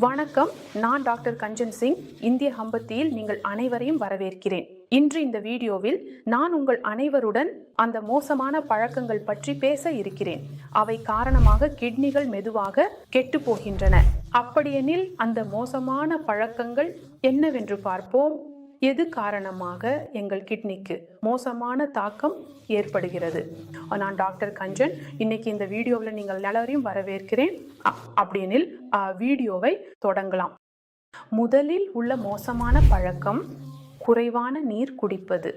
வணக்கம். நான் டாக்டர் கஞ்சன் சிங். இந்திய ஹம்பத்தியில் நீங்கள் அனைவரையும் வரவேற்கிறேன். இன்று இந்த வீடியோவில் நான் உங்கள் அனைவருடன் அந்த மோசமான பழக்கங்கள் பற்றி பேச இருக்கிறேன். அவை காரணமாக கிட்னிகள் மெதுவாக கெட்டு போகின்றன. அப்படியெனில் அந்த மோசமான பழக்கங்கள் என்னவென்று பார்ப்போம். எது காரணமாக எங்கள் கிட்னிக்கு மோசமான தாக்கம் ஏற்படுகிறது? நான் டாக்டர் கஞ்சன். இன்னைக்கு இந்த வீடியோவில் நீங்கள் எல்லாரையும் வரவேற்கிறேன். அப்படியெனில் வீடியோவை தொடங்கலாம். முதலில் உள்ள மோசமான பழக்கம் குறைவான நீர் குடிப்பது.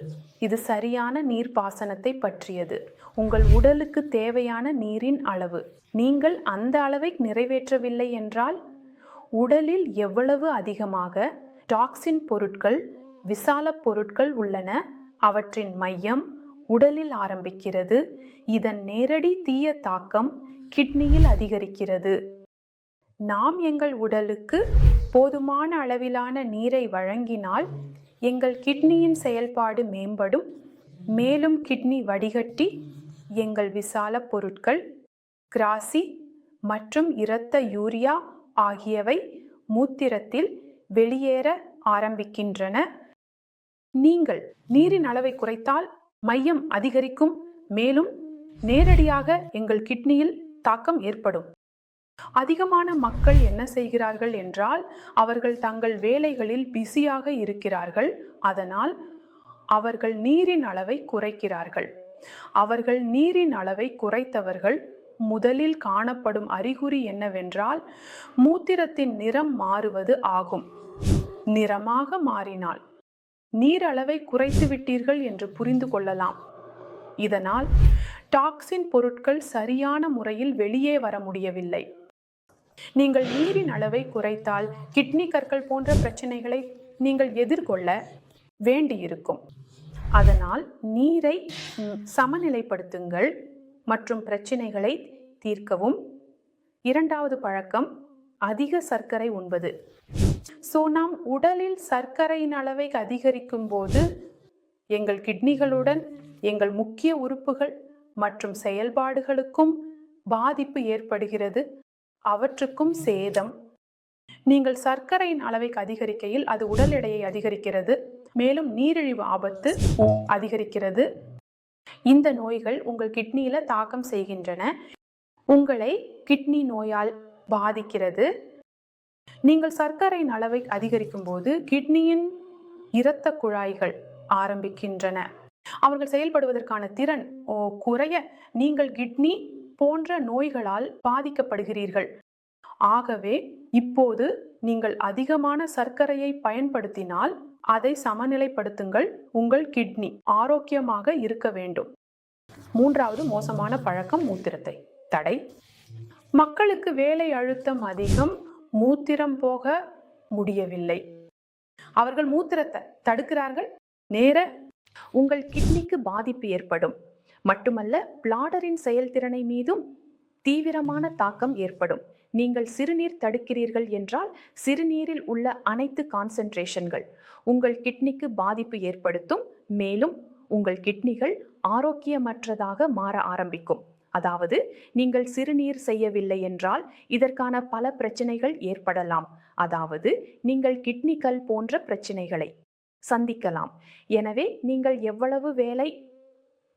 இது சரியான நீர்ப்பாசனத்தை பற்றியது. உங்கள் உடலுக்கு தேவையான நீரின் அளவு நீங்கள் அந்த அளவை நிறைவேற்றவில்லை என்றால் உடலில் எவ்வளவு அதிகமாக டாக்ஸின் பொருட்கள், விசால பொருட்கள் உள்ளன, அவற்றின் மையம் உடலில் ஆரம்பிக்கிறது. இதன் நேரடி தீய தாக்கம் கிட்னியில் அதிகரிக்கிறது. நாம் எங்கள் உடலுக்கு போதுமான அளவிலான நீரை வழங்கினால் எங்கள் கிட்னியின் செயல்பாடு மேம்படும். மேலும் கிட்னி வடிகட்டி எங்கள் விசால பொருட்கள், கிராசி மற்றும் இரத்த யூரியா ஆகியவை மூத்திரத்தில் வெளியேற ஆரம்பிக்கின்றன. நீங்கள் நீரின் அளவை குறைத்தால் மையம் அதிகரிக்கும். மேலும் நேரடியாக எங்கள் கிட்னியில் தாக்கம் ஏற்படும். அதிகமான மக்கள் என்ன செய்கிறார்கள் என்றால் அவர்கள் தங்கள் வேலைகளில் பிஸியாக இருக்கிறார்கள். அதனால் அவர்கள் நீரின் அளவை குறைக்கிறார்கள். அவர்கள் நீரின் அளவை குறைத்தவர்கள் முதலில் காணப்படும் அறிகுறி என்னவென்றால் மூத்திரத்தின் நிறம் மாறுவது ஆகும். நிறமாக மாறினால் நீர் அளவை குறைத்து விட்டீர்கள் என்று புரிந்து கொள்ளலாம். இதனால் டாக்ஸின் பொருட்கள் சரியான முறையில் வெளியே வர முடியவில்லை. நீங்கள் நீரின் அளவை குறைத்தால் கிட்னி கற்கள் போன்ற பிரச்சனைகளை நீங்கள் எதிர்கொள்ள வேண்டியிருக்கும். அதனால் நீரை சமநிலைப்படுத்துங்கள் மற்றும் பிரச்சனைகளை தீர்க்கவும். இரண்டாவது பழக்கம் அதிக சர்க்கரை உண்பது. நாம் உடலில் சர்க்கரையின் அளவை அதிகரிக்கும் போது எங்கள் கிட்னிகளுடன் எங்கள் முக்கிய உறுப்புகள் மற்றும் செயல்பாடுகளுக்கும் பாதிப்பு ஏற்படுகிறது. அவற்றுக்கும் சேதம். நீங்கள் சர்க்கரையின் அளவை அதிகரிக்கையில் அது உடல் எடையை அதிகரிக்கிறது. மேலும் நீரிழிவு ஆபத்து அதிகரிக்கிறது. இந்த நோய்கள் உங்கள் கிட்னியில தாக்கம் செய்கின்றன. உங்களை கிட்னி நோயால் பாதிக்கிறது. நீங்கள் சர்க்கரையின் அளவை அதிகரிக்கும் போது கிட்னியின் இரத்த குழாய்கள் ஆரம்பிக்கின்றன. அவர்கள் செயல்படுவதற்கான திறன் குறைய நீங்கள் கிட்னி போன்ற நோய்களால் பாதிக்கப்படுகிறீர்கள். ஆகவே இப்போது நீங்கள் அதிகமான சர்க்கரையை பயன்படுத்தினால் அதை சமநிலைப்படுத்துங்கள். உங்கள் கிட்னி ஆரோக்கியமாக இருக்க வேண்டும். மூன்றாவது மோசமான பழக்கம் மூத்திரத்தை தடை. மக்களுக்கு வேலை அழுத்தம் அதிகம். மூத்திரம் போக முடியவில்லை. அவர்கள் மூத்திரத்தை தடுக்கிறார்கள். நேர உங்கள் கிட்னிக்கு பாதிப்பு ஏற்படும். மட்டுமல்ல, பிளாடரின் செயல்திறனை மீதும் தீவிரமான தாக்கம் ஏற்படும். நீங்கள் சிறுநீர் தடுக்கிறீர்கள் என்றால் சிறுநீரில் உள்ள அனைத்து கான்சென்ட்ரேஷன்கள் உங்கள் கிட்னிக்கு பாதிப்பு ஏற்படுத்தும். மேலும் உங்கள் கிட்னிகள் ஆரோக்கியமற்றதாக மாற ஆரம்பிக்கும். அதாவது நீங்கள் சிறுநீர் செய்யவில்லை என்றால் இதற்கான பல பிரச்சனைகள் ஏற்படலாம். அதாவது நீங்கள் கிட்னிகள் போன்ற பிரச்சனைகளை சந்திக்கலாம். எனவே நீங்கள் எவ்வளவு வேலை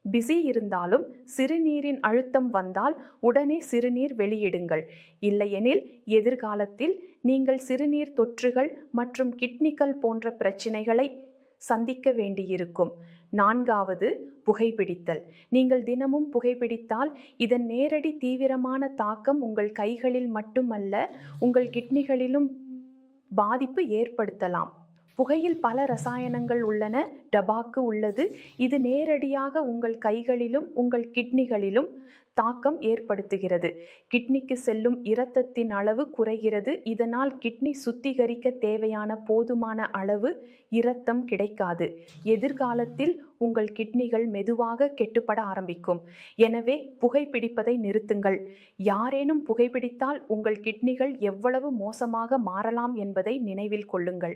பிஸி இருந்தாலும் சிறுநீரின் அழுத்தம் வந்தால் உடனே சிறுநீர் வெளியிடுங்கள். இல்லையெனில் எதிர்காலத்தில் நீங்கள் சிறுநீர் தொற்றுகள் மற்றும் கிட்னிகள் போன்ற பிரச்சனைகளை சந்திக்க வேண்டியிருக்கும். நான்காவது புகைப்பிடித்தல். நீங்கள் தினமும் புகைப்பிடித்தால் இதன் நேரடி தீவிரமான தாக்கம் உங்கள் கைகளில் மட்டுமல்ல உங்கள் கிட்னிகளிலும் பாதிப்பு ஏற்படுத்தலாம். புகையில் பல ரசாயனங்கள் உள்ளன. டபாக்கு உள்ளது. இது நேரடியாக உங்கள் கைகளிலும் உங்கள் கிட்னிகளிலும் தாக்கம் ஏற்படுத்துகிறது. கிட்னிக்கு செல்லும் இரத்தத்தின் அளவு குறைகிறது. இதனால் கிட்னி சுத்திகரிக்க தேவையான போதுமான அளவு இரத்தம் கிடைக்காது. எதிர்காலத்தில் உங்கள் கிட்னிகள் மெதுவாக கெட்டுப்பட ஆரம்பிக்கும். எனவே புகைப்பிடிப்பதை நிறுத்துங்கள். யாரேனும் புகைப்பிடித்தால் உங்கள் கிட்னிகள் எவ்வளவு மோசமாக மாறலாம் என்பதை நினைவில் கொள்ளுங்கள்.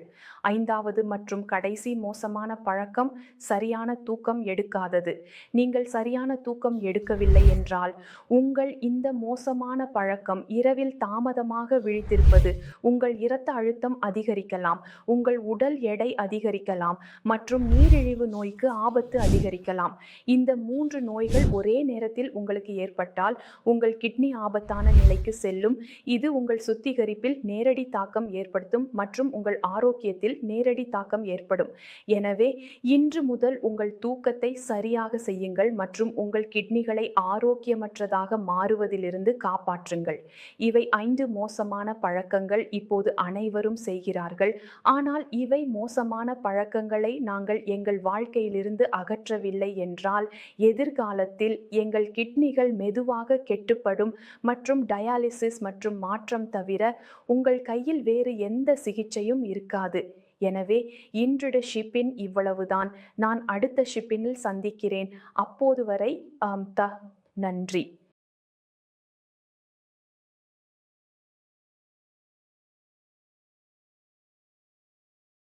5வது மற்றும் கடைசி மோசமான பழக்கம் சரியான தூக்கம் எடுக்காதது. நீங்கள் சரியான தூக்கம் எடுக்கவில்லை என்றால் உங்கள் இந்த மோசமான பழக்கம் இரவில் தாமதமாக விழித்திருப்பது உங்கள் இரத்த அழுத்தம் அதிகரிக்கலாம், உங்கள் உடல் எடை அதிகரிக்கலாம் மற்றும் நீரிழிவு நோய்க்கு ஆபத்து அதிகரிக்கலாம். இந்த 3 நோய்கள் ஒரே நேரத்தில் உங்களுக்கு ஏற்பட்டால் உங்கள் கிட்னி ஆபத்தான நிலைக்கு செல்லும். இது உங்கள் சுத்திகரிப்பில் நேரடி தாக்கம் ஏற்படுத்தும் மற்றும் உங்கள் ஆரோக்கியத்தில் நேரடி தாக்கம் ஏற்படும். எனவே இன்று முதல் உங்கள் தூக்கத்தை சரியாக செய்யுங்கள் மற்றும் உங்கள் கிட்னிகளை ஆரோக்கியமற்றதாக மாறுவதிலிருந்து காப்பாற்றுங்கள். இவை 5 மோசமான பழக்கங்கள் இப்போது அனைவரும் செய்கிறார்கள். ஆனால் இவை மோசமான பழக்கங்களை நாங்கள் எங்கள் வாழ்க்கையிலிருந்து அகற்றவில்லை என்றால் எதிர்காலத்தில் எங்கள் கிட்னிகள் மெதுவாக கெட்டுப்படும் மற்றும் டயாலிசிஸ் மற்றும் மாற்றம் தவிர உங்கள் கையில் வேறு எந்த சிகிச்சையும் இருக்காது. எனவே இன்றைய ஷிப்பின் இவ்வளவுதான். நான் அடுத்த ஷிப்பினில் சந்திக்கிறேன். அப்போது வரை நன்றி.